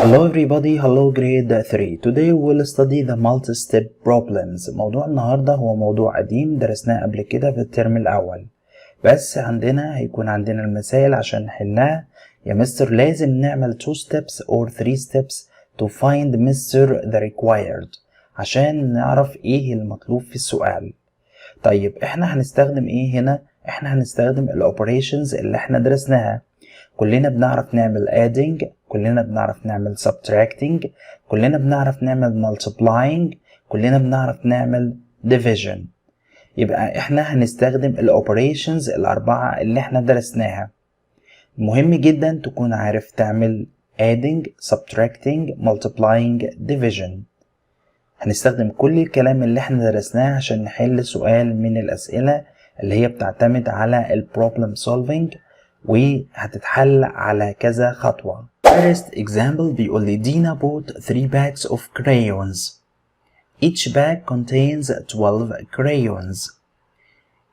Hello everybody, hello grade 3. Today we will study the multi-step problems. موضوع النهاردة هو موضوع قديم درسناه قبل كده في الترم الأول، بس هيكون عندنا المسائل عشان نحلها. يا مستر لازم نعمل 2 steps or 3 steps to find Mr. the required عشان نعرف ايه المطلوب في السؤال. طيب احنا هنستخدم ايه هنا؟ احنا هنستخدم الاوبريشنز اللي احنا درسناها. كلنا بنعرف نعمل adding، كلنا بنعرف نعمل subtracting، كلنا بنعرف نعمل multiplying، كلنا بنعرف نعمل division. يبقى احنا هنستخدم الاوبريشنز الاربعة اللي احنا درسناها. مهم جدا تكون عارف تعمل adding، subtracting، multiplying، division. هنستخدم كل الكلام اللي احنا درسناه عشان نحل سؤال من الاسئلة اللي هي بتعتمد على ال problem solving وهتتحل على كذا خطوة. First example بيقول لي Dina bought 3 bags of crayons. Each bag contains 12 crayons.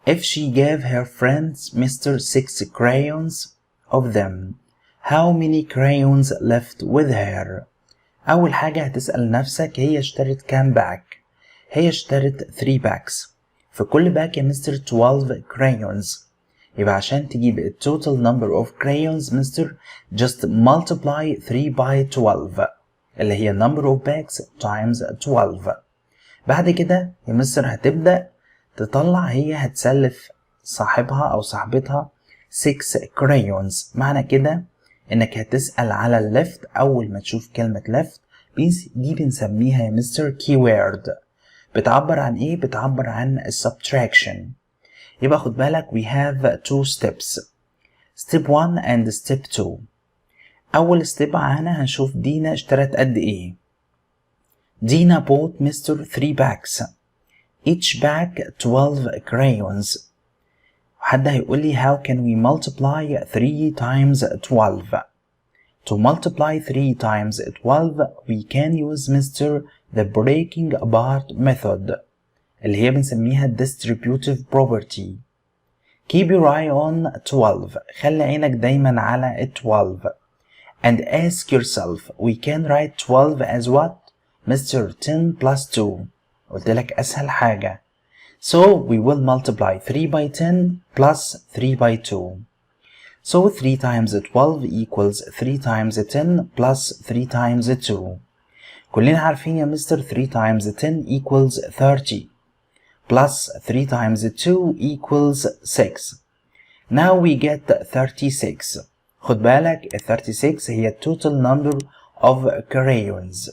If she gave her friends Mr. 6 crayons of them, how many crayons left with her? أول حاجة هتسأل نفسك هي اشترت كام باك؟ هي اشترت 3 bags. في كل باك يا مستر 12 crayons. يبقى عشان تجيب ال total number of crayons مستر just multiply 3 by 12 اللي هي number of bags times 12. بعد كده يا مستر هتبدأ تطلع هي هتسلف صاحبها أو صاحبتها 6 crayons. معنى كده إنك هتسأل على ال left. أول ما تشوف كلمة left دي بنسميها يا مستر keyword. بتعبر عن إيه؟ بتعبر عن subtraction. يبقى خد بالك we have 2 steps. step 1 and step 2. أول step معانا هنشوف دينا اشترت قد إيه. Dina bought Mr. 3 bags. Each bag 12 crayons. حد هيقول لي how can we multiply 3 times 12. To multiply 3 times 12 we can use Mr. the breaking apart method اللي هي بنسميها distributive property. Keep your eye on 12. خلي عينك دايما على 12. And ask yourself, we can write 12 as what? Mr. 10 plus 2. قلت لك أسهل حاجة. So we will multiply 3 by 10 plus 3 by 2. So 3 times 12 equals 3 times 10 plus 3 times 2. كلنا عارفين يا مستر 3 times 10 equals 30. plus 3 times 2 equals 6. Now we get 36. خد بالك 36 هي total number of crayons.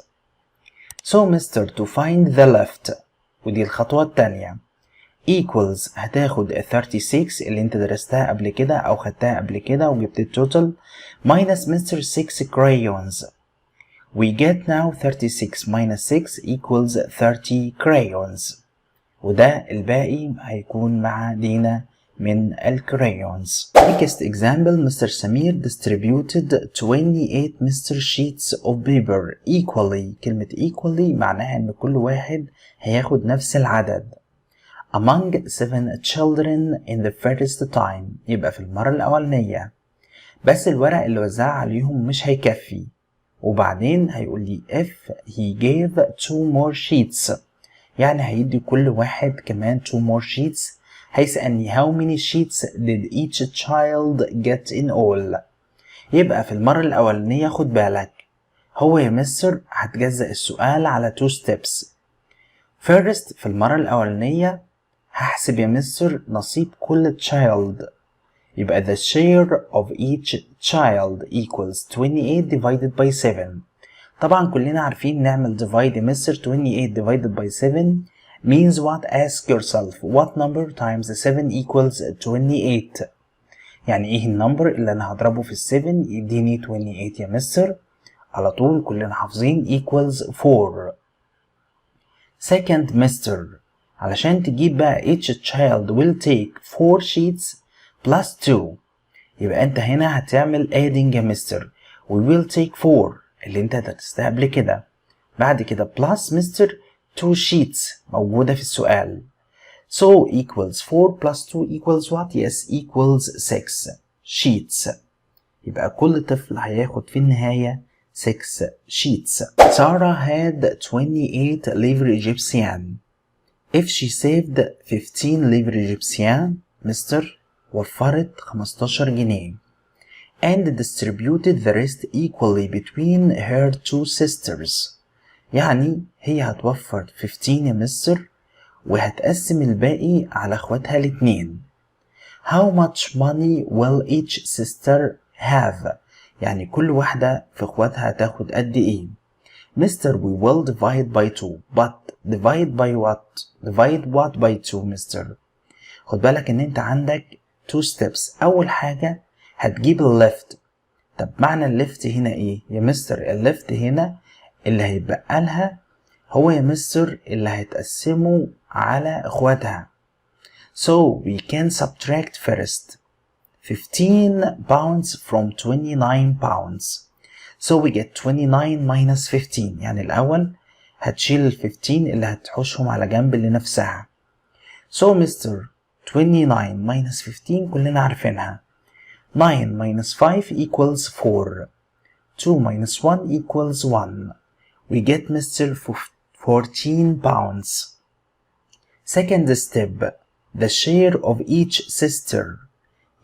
So Mr. to find the left ودي الخطوة التانية equals هتاخد 36 اللي انت درستها قبل كده او خدتها قبل كده وجبت التوتال minus Mr. 6 crayons. We get now 36 minus 6 equals 30 crayons. وده الباقي هيكون مع دينا من الكريونز. Next example Mr. Samir distributed 28 Mr. sheets of paper equally. كلمة equally معناها ان كل واحد هياخد نفس العدد among 7 children in the first time. يبقى في المرة الأولانية بس الورق اللي وزعها عليهم مش هيكفي. وبعدين هيقول لي if he gave 2 more sheets يعني هيدي كل واحد كمان 2 more sheets. هيسألني how many sheets did each child get in all. يبقى في المرة الأولانية خد بالك هو يا مستر هتجزأ السؤال على 2 steps. first في المرة الأولانية هحسب يا مستر نصيب كل child. يبقى the share of each child equals 28 divided by 7. طبعا كلنا عارفين نعمل divide يا مستر. 28 divided by 7 means what? Ask yourself what number times 7 equals 28. يعني ايه النمبر اللي انا هضربه في 7 يديني 28 يا مستر؟ على طول كلنا حافظين equals 4. second Mr. علشان تجيب بقى each child will take 4 sheets plus 2. يبقى انت هنا هتعمل adding يا مستر. we will take 4 اللي انت درستها قبل كده. بعد كده plus مستر 2 sheets موجودة في السؤال. So equals 4 plus 2 equals what? Yes equals 6 sheets. يبقى كل طفل هياخد في النهاية 6 sheets. Sarah had 28 livres Egyptian. If she saved 15 livres Egyptian, مستر وفرت 15 جنيه. And distributed the rest equally between her two sisters. يعني هي هتوفر 15 يا مستر وهتقسم الباقي على اخواتها الاتنين. How much money will each sister have؟ يعني كل واحدة في اخواتها هتاخد قد ايه؟ Mister, we will divide by 2. But divide by what? Divide what by 2 mister? خد بالك ان انت عندك 2 steps. اول حاجة هتجيب الليفت. طب معنى الليفت هنا ايه؟ يا مستر الليفت هنا اللي هيتبقى لها هو يا مستر اللي هيتقسموا على اخواتها. So we can subtract first 15 pounds from 29 pounds. So we get 29 minus 15. يعني الأول هتشيل ال 15 اللي هتحوشهم على جنب لنفسها. So Mr. 29 minus 15 كلنا عارفينها. 9 minus 5 equals 4. 2 minus 1 equals 1. We get Mr. 14 pounds. Second step. The share of each sister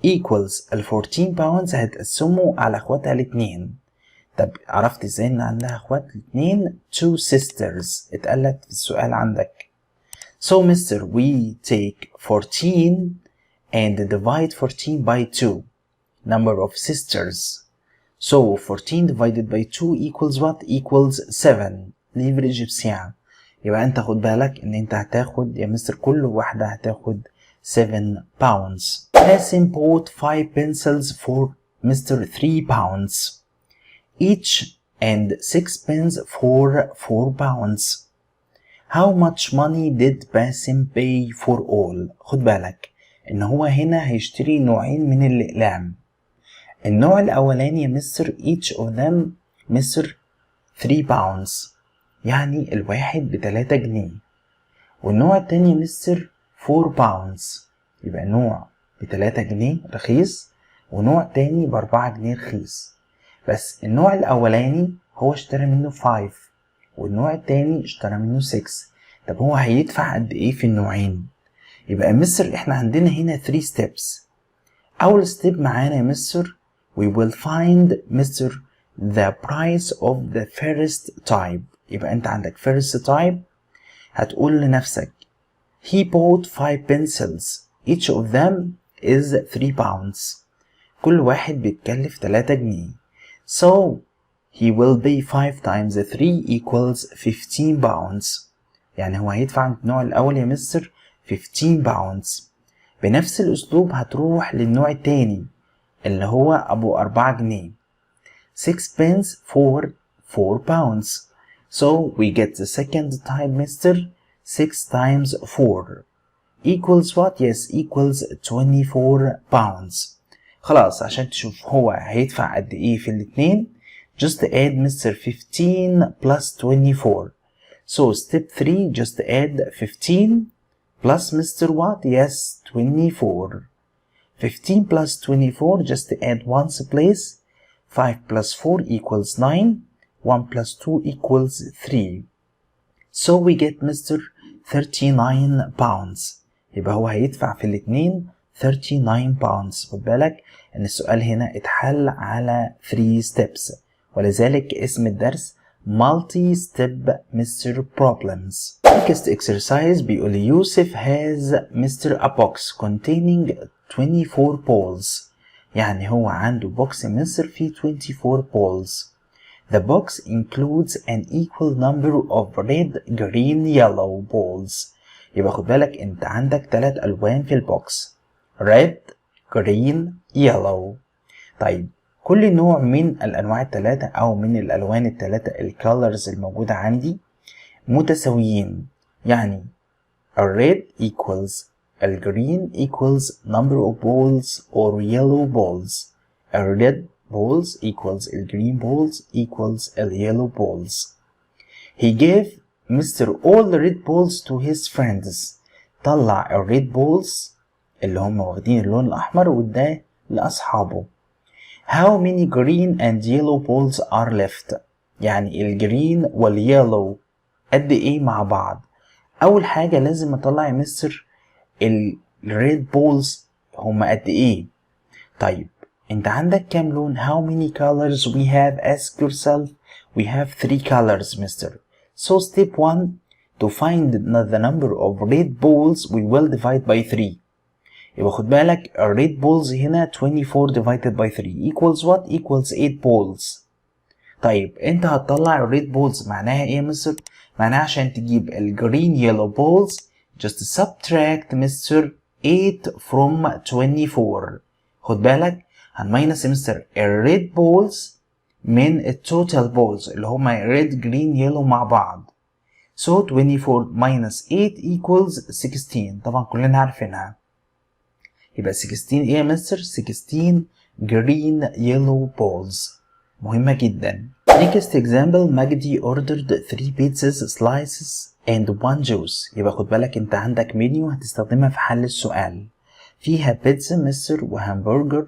equals ال 14 pounds هتقسموا على اخواتها الاتنين. طب عرفت ازاي ان عندها اخوات الاتنين 2 sisters اتقالت في السؤال عندك. So mister we take 14 and divide 14 by 2 number of sisters. So 14 divided by 2 equals what? Equals 7 livres Egyptian. يبقى انت خد بالك ان انت هتاخد يا مستر كل واحدة هتاخد 7 pounds. Qasim bought 5 pencils for Mr. 3 pounds each and 6 pens for 4 pounds. How much money did Qasim pay for all? خد بالك ان هو هنا هيشتري نوعين من الأقلام. النوع الأولاني يا مستر each of them مستر 3 pounds يعني الواحد ب3 جنيه. والنوع التاني مستر 4 pounds يبقى نوع ب3 جنيه رخيص ونوع تاني ب4 جنيه رخيص. بس النوع الأولاني هو اشترى منه 5 والنوع التاني اشترى منه 6. طب هو هيدفع قد ايه في النوعين؟ يبقى مستر احنا عندنا هنا 3 steps. أول step معانا يا مستر we will find Mr. the price of the first type. يبقى انت عندك first type هتقول لنفسك he bought 5 pencils each of them is 3 pounds. كل واحد بيتكلف 3 جنيه. So he will pay 5 times 3 equals 15 pounds. يعني هو هيدفع النوع الأول يا مستر 15 pounds. بنفس الأسلوب هتروح للنوع التاني اللي هو أبو 4 جنيه. 6 pence for 4 pounds. So we get the second type mister 6 times 4 equals what? Yes equals 24 pounds. خلاص عشان تشوف هو هيدفع قد ايه في الاتنين just add mister 15 plus 24. So step 3 just add 15 plus mister what? Yes 24. 15 plus 24 just add one's place. 5 plus 4 equals 9. 1 plus 2 equals 3. So we get mister 39 pounds. يبقى هو هيدفع في الاتنين 39 pounds. خد بالك ان السؤال هنا اتحل على 3 steps ولذلك اسم الدرس Multistep Mr. Problems. Next exercise بيقول يوسف has Mr. a box containing 24 balls. يعني هو عنده بوكس مصر فيه 24 balls. The box includes an equal number of red, green, yellow balls. يبقى خد بالك انت عندك 3 ألوان في البوكس red, green, yellow. طيب كل نوع من الأنواع الثلاثة أو من الألوان الثلاثة الكالرز الموجودة عندي متساويين. يعني red equals green equals number of balls or yellow balls. red balls equals green balls equals yellow balls. He gave Mr. all the red balls to his friends. طلع red balls اللي هم واخدين اللون الأحمر واداه لأصحابه. How many green and yellow balls are left؟ يعني الجرين واليellow قد ايه مع بعض؟ اول حاجة لازم اطلع يا مستر الريد بولز هما قد ايه. طيب انت عندك كام لون؟ how many colors we have؟ ask yourself. we have 3 colors mister. so step 1 to find the number of red balls we will divide by 3. يبقى خد بالك الريد بولز هنا 24 divided by 3 equals what؟ equals 8 balls. طيب انت هتطلع الريد بولز معناها ايه يا مستر؟ معناها عشان تجيب الجرين yellow balls just subtract مستر 8 from 24. خد بالك هنماينس يا مستر الريد بولز من التوتال بولز اللي هما ريد جرين يلو مع بعض. so 24 minus 8 equals 16. طبعا كلنا عارفينها. يبقى 16 ايه يا مستر؟ 16 green yellow balls. مهمة جدا. next example مجدي ordered 3 pizzas slices and 1 juice. يبقى خد بالك انت عندك منيو هتستخدمها في حل السؤال. فيها بيتزا مستر وهامبرجر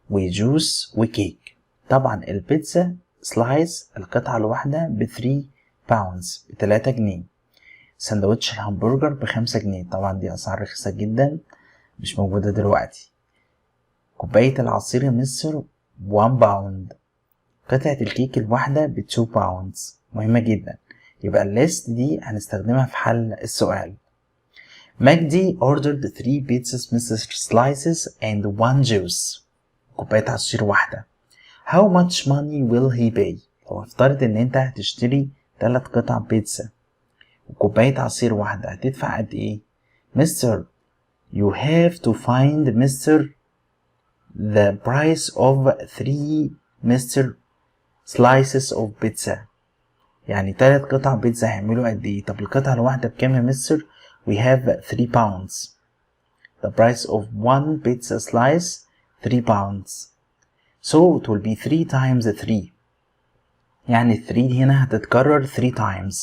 وجوس وكيك. طبعا البيتزا سلايس القطعة الواحدة ب3 باوندز ب3 جنيه. سندوتش الهامبرجر ب5 جنيه. طبعا دي اسعار رخيصة جدا مش موجودة دلوقتي. كوباية العصير يا مستر 1 باوند. قطعة الكيك الواحدة ب2 باوندز. مهمة جدا. يبقى الليست دي هنستخدمها في حل السؤال. مجدي ordered 3 pizzas مستر slices and 1 juice. كوباية عصير واحدة. How much money will he pay؟ لو افترض ان انت هتشتري 3 قطع بيتزا وكوباية عصير واحدة هتدفع قد ايه؟ مستر you have to find مستر the price of 3 مستر slices of pizza. يعني 3 قطع بيتزا هيعملوا قد ايه؟ طب القطعة الواحدة بكام يا مستر؟ we have 3 pounds. the price of 1 pizza slice 3 pounds. so it will be 3 times 3. يعني 3 هنا هتتكرر 3 times.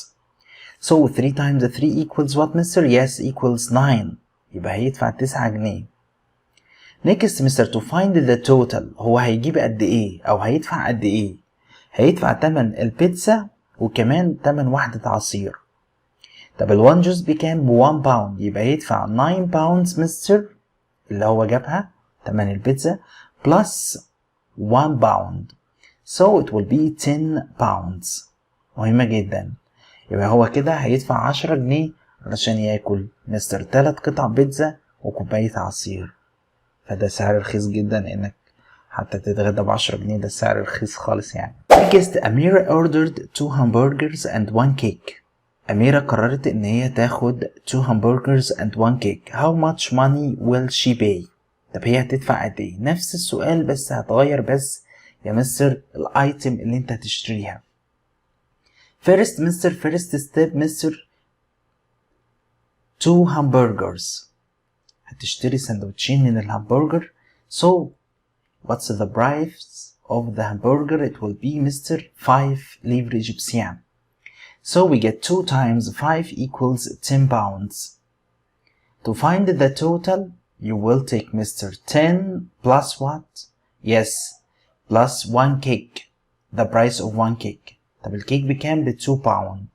so 3 times 3 equals what mister؟ yes equals 9. يبقى هيدفع 9 جنيه. next mister to find the total. هو هيجيب قد ايه او هيدفع قد ايه؟ هيدفع تمن البيتزا وكمان تمن واحدة عصير. طب ال1 جوز بكام؟ ب1 باوند. يبقى يدفع 9 باوندز مستر اللي هو جابها تمن البيتزا plus 1 pound. so it will be 10 pounds. مهمة جدا. يبقى هو كده هيدفع 10 جنيه علشان ياكل مستر 3 قطع بيتزا وكوباية عصير. فده سعر رخيص جدا انك حتى تتغدى ب10 جنيه. ده سعر رخيص خالص يعني. next أميرة ordered 2 hamburgers and 1 cake. أميرة قررت ان هي تاخد 2 hamburgers and 1 cake. how much money will she pay؟ طب هي هتدفع قد ايه؟ نفس السؤال بس هتغير بس يا مستر الايتم اللي انت هتشتريها. first مستر first step مستر 2 hamburgers. هتشتري سندوتشين من الهامبرجر. so what's the price of the hamburger؟ it will be مستر 5 livres égyptiens. so we get 2 times 5 equals 10 pounds. to find the total you will take Mr. 10 plus what? yes plus 1 cake. the price of 1 cake. طب الكيك بكام؟ ب2 pound.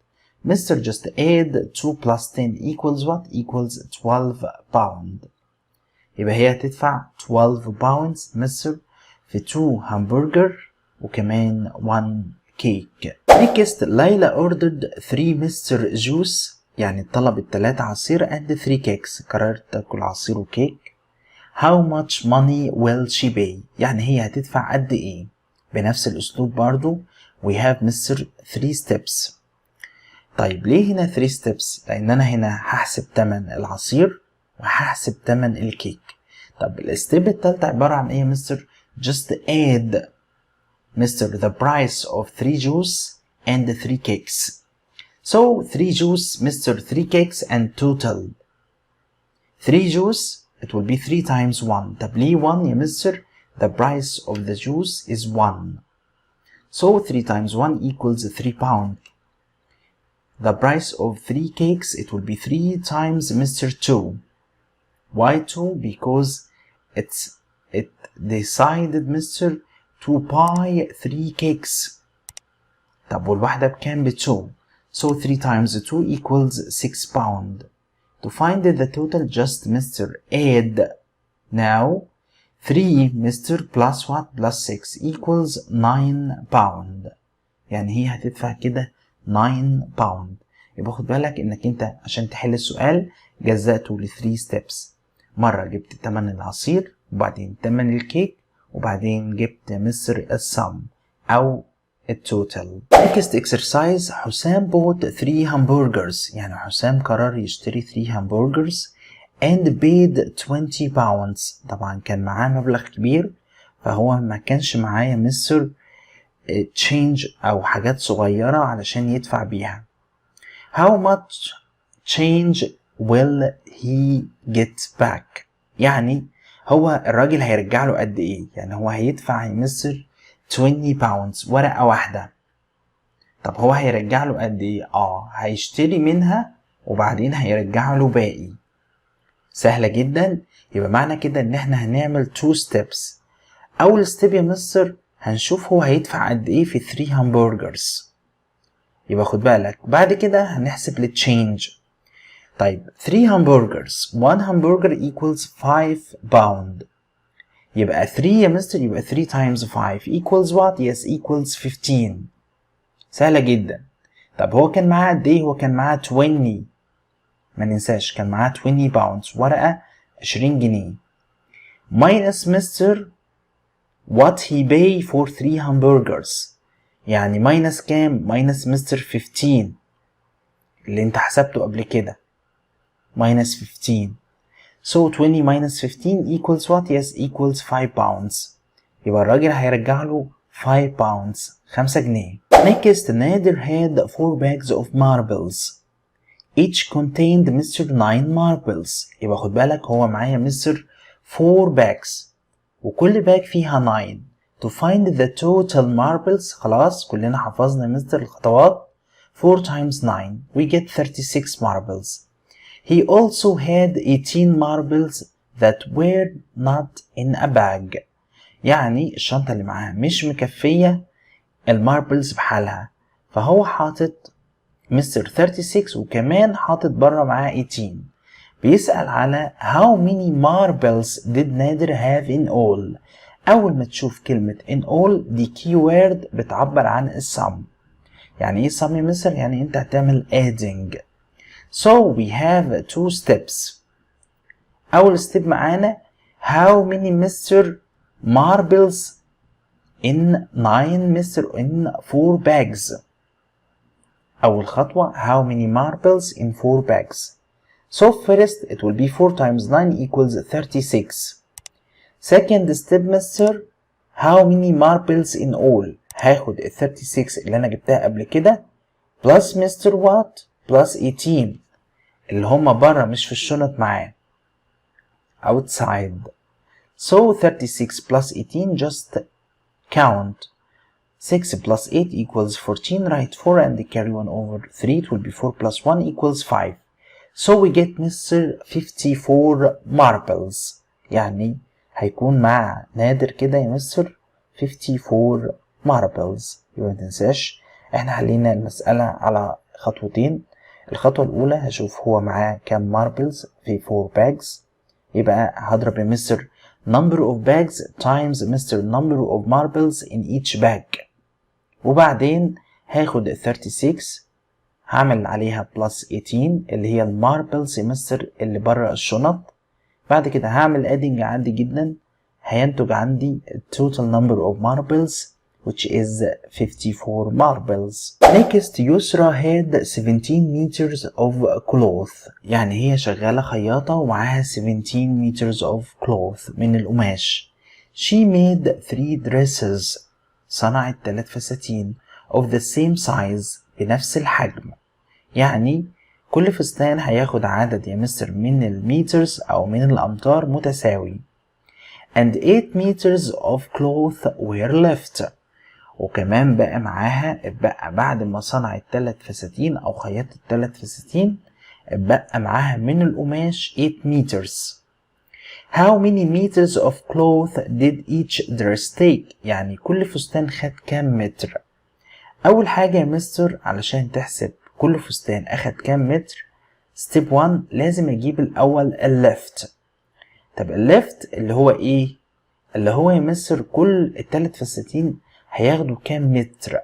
Mr. just add 2 plus 10 equals what? equals 12 pound. يبقى هي هتدفع 12 pounds مستر في 2 همبرجر وكمان 1 كيك. next ليلى ordered 3 مستر juice. يعني طلبت 3 عصير and 3 cakes. قررت تاكل عصير وكيك. how much money will she pay؟ يعني هي هتدفع قد ايه؟ بنفس الاسلوب برضو we have مستر 3 steps. طيب ليه هنا 3 steps؟ لان انا هنا هحسب تمن العصير وهحسب تمن الكيك. طب الستيب التالتة عبارة عن ايه يا مستر؟ just add مستر the price of 3 juice and 3 cakes. so 3 juice مستر 3 cakes and total 3 juice it will be 3 times 1. طب ليه 1 يا مستر؟ the price of the juice is 1. so 3 times 1 equals 3 pound. the price of 3 cakes it will be 3 times Mr. 2. why 2? because it decided Mr. to buy 3 cakes. طب والواحدة بكام؟ ب2. So 3 times 2 equals 6 pound. To find the total just Mr. add now 3 Mr. plus what plus 6 equals 9 pound. يعني هي هتدفع كده 9 pound. يبقى خد بالك انك انت عشان تحل السؤال جزأته ل 3 steps. مرة جبت تمن العصير وبعدين تمن الكيك وبعدين جبت مصر السم او التوتال. next exercise حسام bought 3 hamburgers. يعني حسام قرر يشتري 3 hamburgers and paid 20 pounds. طبعا كان معاه مبلغ كبير فهو ما كانش معايا مصر change او حاجات صغيرة علشان يدفع بيها. how much change will he get back؟ يعني هو الراجل هيرجع له قد ايه؟ يعني هو هيدفع مصر 20 pounds ورقة واحدة. طب هو هيرجع له قد ايه؟ هيشتري منها وبعدين هيرجع له باقي. سهلة جدا. يبقى معنى كده ان احنا هنعمل 2 steps. اول ستيب يا مستر هنشوف هو هيدفع قد ايه في 3 همبرجرز. يبقى خد بالك بعد كده هنحسب للتشينج. طيب 3 همبرجرز 1 همبرجر equals 5 pound. يبقى 3 يا مستر يبقى 3 times 5 equals what؟ yes equals 15. سهلة جدا. طب هو كان معاه قد ايه؟ هو كان معاه 20. ما ننساش كان معاه 20 pounds ورقة 20 جنيه. minus مستر what he pay for 3 hamburgers. يعني minus كام؟ minus مستر 15 اللي انت حسبته قبل كده. minus 15. So 20 minus 15 equals what? yes equals 5 pounds. يبقى الراجل هيرجع له 5 pounds 5 جنيه. Next نادر had 4 bags of marbles. Each contained Mr. 9 marbles. يبقى خد بالك هو معايا مستر 4 bags وكل باج فيها 9. To find the total marbles خلاص كلنا حفظنا مستر الخطوات. 4 times 9 we get 36 marbles. He also had 18 marbles that were not in a bag. يعني الشنطة اللي معاها مش مكفية الماربلز بحالها فهو حاطط مستر 36 وكمان حاطط بره معاه 18. بيسأل على how many marbles did نادر have in all. أول ما تشوف كلمة in all دي keyword بتعبر عن السم. يعني ايه sum يا مستر؟ يعني انت هتعمل adding. So we have 2 steps. أول step معانا how many Mr. marbles in 9 Mr. in 4 bags. أول خطوة how many marbles in 4 bags. So first it will be 4 times 9 equals 36. Second step Mr. how many marbles in all. هاخد ال 36 اللي أنا جبتها قبل كده plus Mr. what plus 18 اللي هما بره مش في الشنط معاه outside. So 36 plus 18 just count. 6 plus 8 equals 14. Write 4 and carry 1 over 3. It will be 4 plus 1 equals 5. So we get Mr. 54 marbles. يعني هيكون مع نادر كده يا مستر 54 marbles. يبقى متنساش احنا حلينا المسألة على خطوتين. الخطوة الأولى هشوف هو معاه كام ماربلز في 4 bags. يبقى هضرب يا مستر number of bags times مستر number of marbles in each bag. وبعدين هاخد 36 هعمل عليها plus 18 اللي هي الماربلز يا مستر اللي بره الشنط. بعد كده هعمل adding عادي جدا هينتج عندي total number of marbles which is 54 marbles. Next يسرا had 17 meters of cloth. يعني هي شغالة خياطة ومعاها 17 meters of cloth من القماش. She made 3 dresses. صنعت 3 فساتين of the same size بنفس الحجم. يعني كل فستان هياخد عدد يا مستر من المترز أو من الأمتار متساوي. And 8 meters of cloth were left. وكمان بقى معاها اتبقى بعد ما صنعت 3 فساتين أو خيطت 3 فساتين اتبقى معاها من القماش 8 meters. How many meters of cloth did each dress take؟ يعني كل فستان خد كام متر؟ أول حاجة يا مستر علشان تحسب كل فستان أخد كام متر، ستيب 1 لازم أجيب الأول الليفت. طب الليفت اللي هو إيه؟ اللي هو يا مستر كل التلات فساتين هياخدوا كام متر؟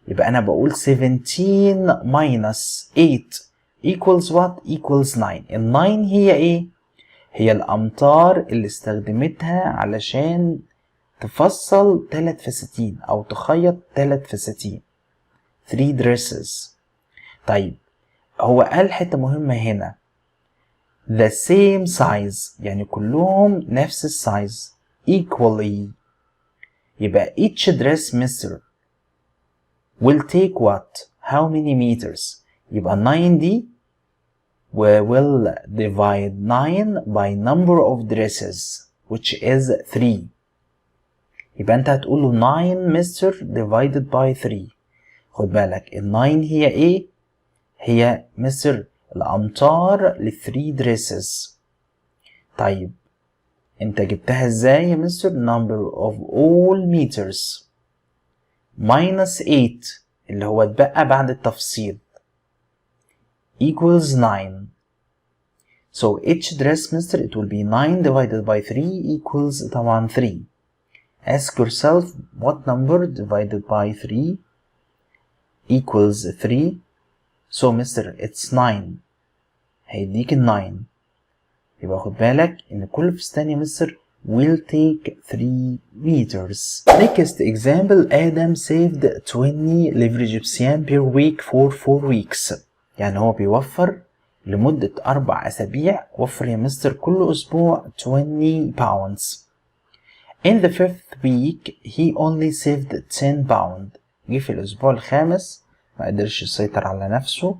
يبقى أنا بقول 17 minus 8 equals what؟ equals 9. ال 9 هي إيه؟ هي الأمتار اللي استخدمتها علشان تفصل 3 فساتين أو تخيط 3 فساتين 3 dresses. طيب هو قال حتة مهمة هنا the same size يعني كلهم نفس السايز equally. يبقى each dress mister will take what؟ how many meters؟ يبقى 9 دي we will divide 9 by number of dresses which is 3. يبقى انت هتقوله 9 مستر divided by 3. خد بالك ال 9 هي ايه؟ هي مستر الامتار ل 3 dresses. طيب انت جبتها ازاي يا مستر؟ number of all meters minus 8 اللي هو اتبقى بعد التفصيل equals 9. So each dress mister it will be 9 divided by 3 equals طبعا 3. Ask yourself what number divided by 3 equals 3. So mister it's 9. هيديك ال 9. يبقى خد بالك ان كل فستان يا مستر will take 3 meters. Next example Adam saved 20 leverage Egyptian per week for 4 weeks. يعني هو بيوفر لمدة 4 أسابيع. وفر يا مستر كل أسبوع 20 pounds. In the 5th week he only saved 10 pounds. جه في الأسبوع الخامس ما قدرش يسيطر على نفسه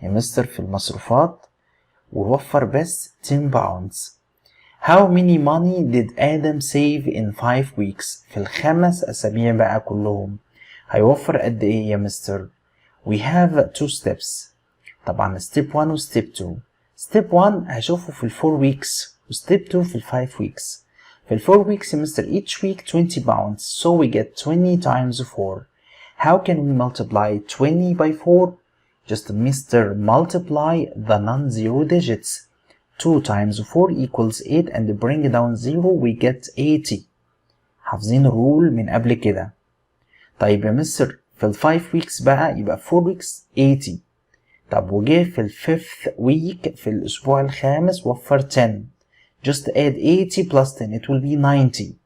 يا مستر في المصروفات ووفر بس 10 pounds. How many money did Adam save in 5 weeks؟ في الخمس أسابيع بقى كلهم هيوفر قد إيه يا مستر؟ We have 2 steps. طبعا step 1 و step 2. step 1 هشوفه في ال 4 weeks و step 2 في ال 5 weeks. في ال 4 weeks يا مستر each week 20 pounds so we get 20 times 4. How can we multiply 20 by 4? Just mister multiply the non-zero digits. 2 times 4 equals 8 and bring down 0 we get 80. حافظين الرول من قبل كده. طيب يا مستر في ال 5 weeks بقى يبقى 4 weeks 80. طب وجه في ال 5th week في الأسبوع الخامس وفر 10. Just add 80 plus 10 it will be 90.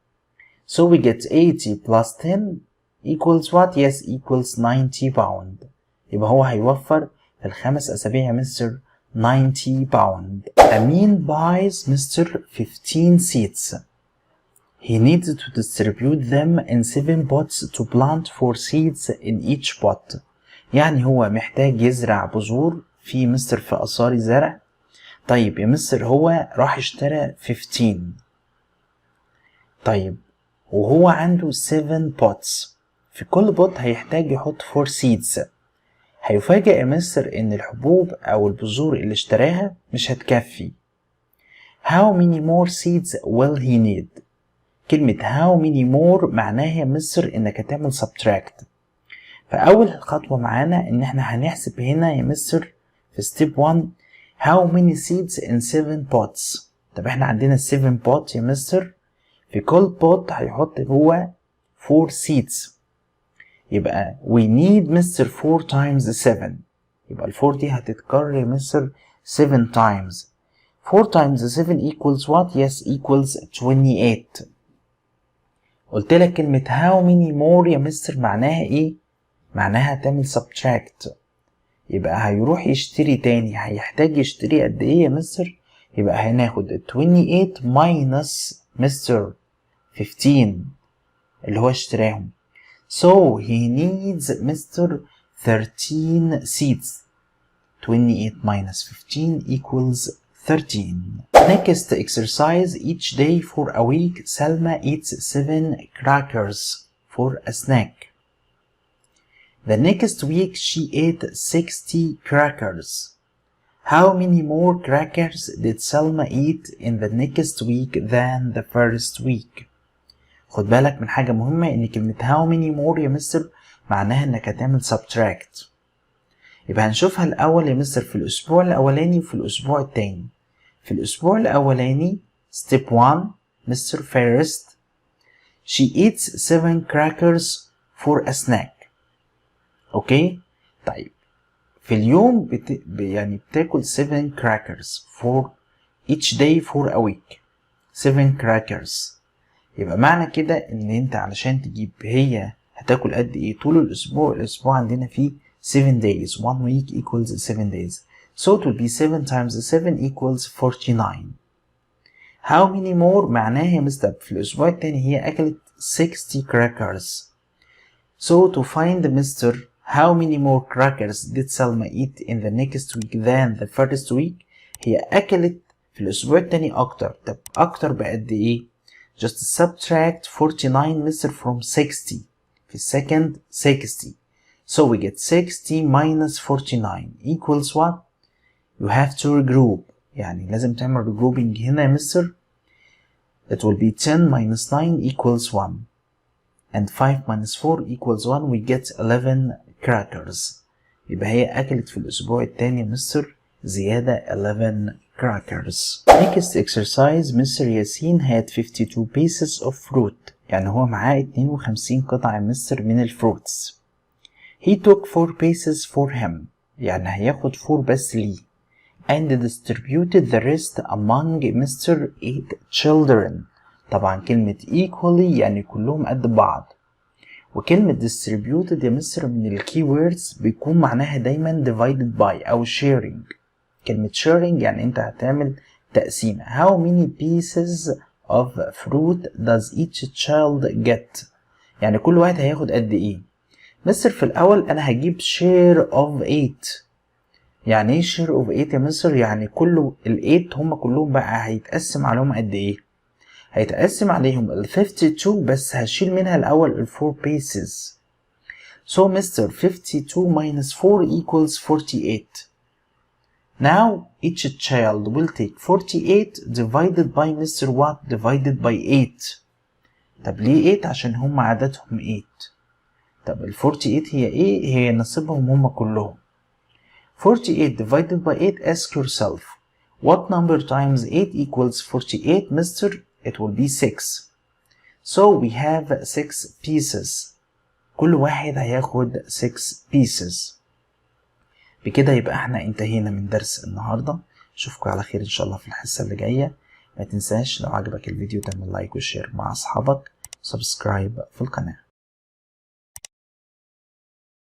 So we get 80 plus 10 equals what? Yes equals 90 pound. يبقى هو هيوفر في الخمس أسابيع يا مستر 90 pound. Amin buys Mr. 15 seeds. He needs to distribute them in 7 pots to plant 4 seeds in each pot. يعني هو محتاج يزرع بذور في مستر في أصاري زرع. طيب يا مستر هو راح اشترى 15. طيب وهو عنده 7 pots. في كل بوت هيحتاج يحط 4 seeds. هيفاجئ يا مستر ان الحبوب او البذور اللي اشتراها مش هتكفي. How many more seeds will he need؟ كلمة how many more معناها يا مستر انك هتعمل subtract. فاول خطوة معانا ان احنا هنحسب هنا يا مستر في step 1 how many seeds in 7 pots. طب احنا عندنا 7 pot يا مستر في كل pot هيحط هو 4 seeds. يبقى we need مستر 4 times 7. يبقى ال 4 دي هتتكرر يا مستر 7 times. 4 times 7 equals what? Yes equals 28. قلت لك كلمة how many more يا مستر معناها ايه؟ معناها تعمل subtract. يبقى هيروح يشتري تاني. هيحتاج يشتري قد ايه يا مستر؟ يبقى هناخد 28 minus مستر 15 اللي هو اشتراهم. So he needs Mr. 13 seeds. 28 minus 15 equals 13. Next exercise, each day for a week, Salma eats 7 crackers for a snack. The next week she ate 60 crackers. How many more crackers did Selma eat in the next week than the first week؟ خد بالك من حاجة مهمة، ان كلمة how many more يا مستر معناها انك هتعمل subtract. يبقى هنشوفها الاول يا مستر في الاسبوع الاولاني وفي الاسبوع التاني. في الاسبوع الاولاني step 1 Mr. First she eats 7 crackers for a snack. اوكي طيب في اليوم يعني بتاكل 7 crackers for each day for a week. 7 crackers. يبقى معنى كده ان انت علشان تجيب هي هتاكل قد ايه طول الاسبوع. الاسبوع عندنا فيه 7 days. 1 week equals 7 days. So it will be 7 times 7 equals 49. How many more معناها يا مستر في الاسبوع التاني هي اكلت 60 crackers. So to find Mr. how many more crackers did Selma eat in the next week than the first week؟ هي أكلت في الأسبوع التاني أكتر. طب أكتر بقد إيه؟ Just subtract 49 Mr. from 60. في السكند 60. So we get 60 minus 49 equals what? You have to regroup. يعني لازم تعمل regrouping هنا يا Mr. It will be 10 minus 9 equals 1. And 5 minus 4 equals 1. We get 11 crackers. يبقى هي أكلت في الأسبوع التاني مستر زيادة 11 crackers. Next exercise Mr. ياسين had 52 pieces of fruit. يعني هو معاه 52 قطعة مستر من الفروتس. He took 4 pieces for him. يعني هياخد 4 بس ليه. And distributed the rest among Mr. 8 children. طبعا كلمة equally يعني كلهم قد بعض. وكلمة distributed يا مستر من الكي ووردز بيكون معناها دايما divided by أو sharing. كلمة sharing يعني أنت هتعمل تقسيمة. How many pieces of fruit does each child get؟ يعني كل واحد هياخد قد إيه؟ مستر في الأول أنا هجيب share of 8. يعني إيه share of 8 يا مستر؟ يعني كله ال 8 هم كلهم بقى هيتقسم عليهم قد إيه؟ هيتقسم عليهم ال 52 بس هشيل منها الأول ال 4 pieces. So Mr. 52 minus 4 equals 48. Now each child will take 48 divided by Mr. what? Divided by 8. طب ليه 8؟ عشان هم عددهم 8. طب ال 48 هي ايه؟ هي نصيبهم هم كلهم. 48 divided by 8. Ask yourself what number times 8 equals 48 Mr. It will be 6. So we have 6 pieces. كل واحد هياخد 6 pieces. بكده يبقى احنا انتهينا من درس النهاردة. اشوفكم على خير ان شاء الله في الحصة اللي جاية. ما تنساش لو عجبك الفيديو تعمل لايك وشير مع اصحابك. سبسكرايب في القناة.